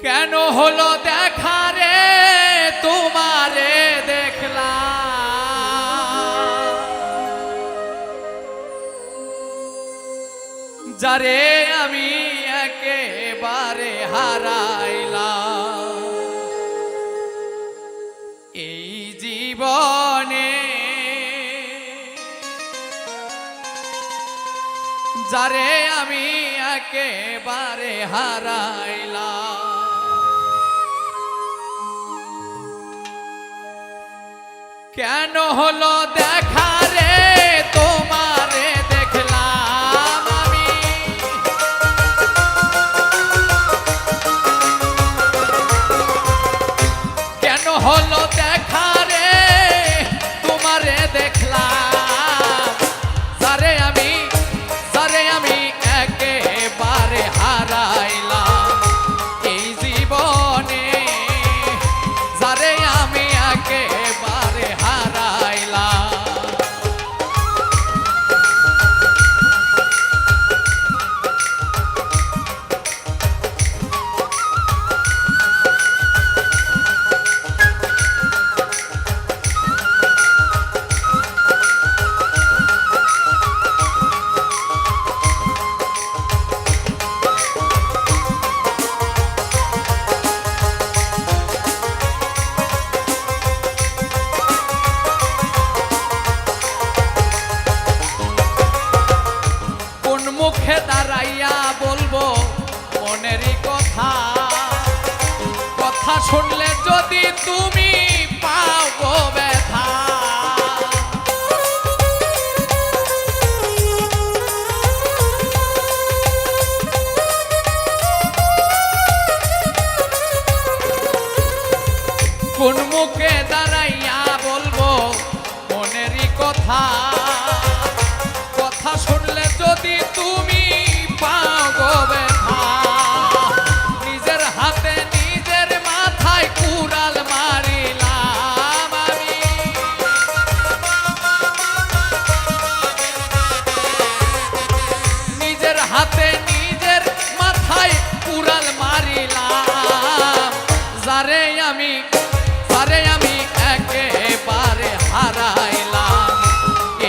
কেন হলো দেখা রে তোমারে দেখলাম, যারে আমি একেবারে হারাইলাম এই জীবনে, যারে আমি একেবারে হারাইলাম। কেন হলো দেখা রে তোমারে দেখলাম আমি, কেন হলো দেখা রে তোমারে দেখলাম, যারে আমি একেবারে হারাইলাম এই জীবনে, যারে আমি একেবারে হারাইলাম। মুখে দাঁড়াইয়া বলবো মনেরই কথা, কথা শুনলে যদি তুমি পাও গো ব্যথা। কোন মুখে দাঁড়াইয়া বলবো মনেরই কথা, কথা শুনলে যদি তুমি পাও গো ব্যথা। নিজের হাতে নিজের মাথায় কুড়াল মারিলাম আমি, নিজের হাতে নিজের মাথায় কুড়াল মারিলাম, যারে আমি একেবারে হারাইলাম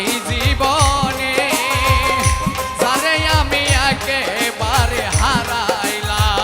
এই জীবনে, যারে আমি একেবারে হারাইলাম।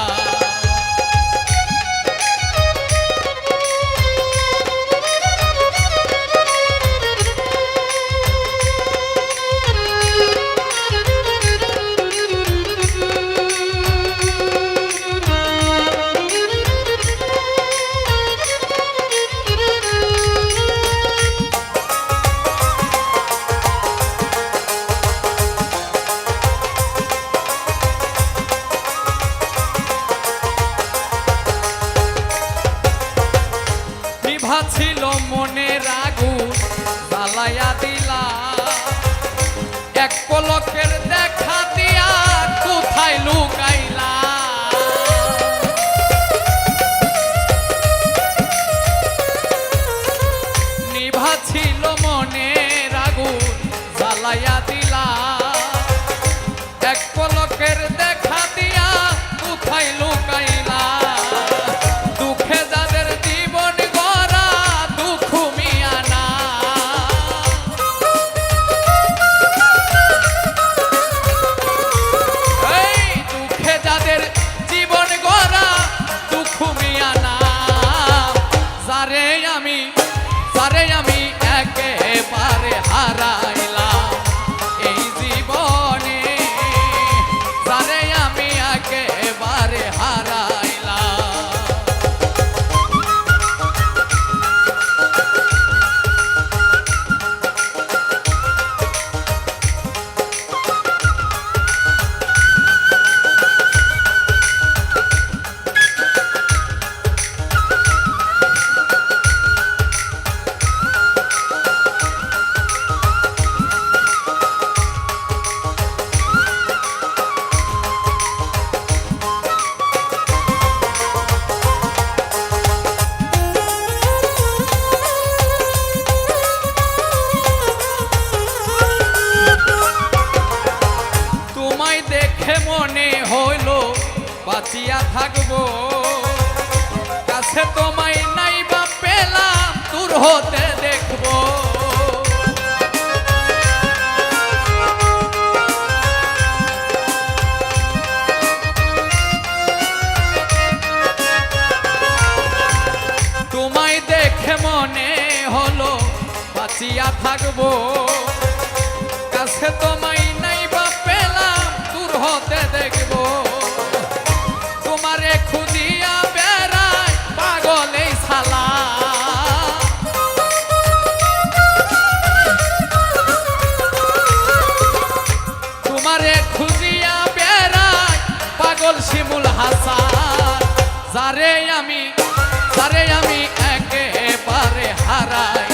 ছিল মনের আগুন জ্বালাইয়া দিলা, এক পলকের দেখা দিয়া কোথায় লুকাইলা। নিভা ছিল মনের আগুন জ্বালাইয়া দিলা, এক পলকের দেখা দিয়া কোথায় লুকাইলা। দুঃখে যাদের জীবন গড়া দুঃখ মিয়ানা, এই দুঃখে যাদের জীবন গড়া দুঃখ মিয়ানা, যারে আমি একেবারে হারাইলাম এই জীবনে, যারে আমি একেবারে হারাইলাম। বাঁচিয়া থাকবো কাছে তোমায় নাই বা পেলাম দূর হতে দেখবো তোমায় দেখে মনে হলো বাঁচিয়া থাকবো কাছে তোমায় নাই বা পেলাম দূর হতে দেখবো তোমারে খুঁজিয়া বেড়াই পাগল এই শালা তোমারে খুঁজিয়া বেড়াই পাগল শিমুল হাসান যারে আমি একেবারে হারাই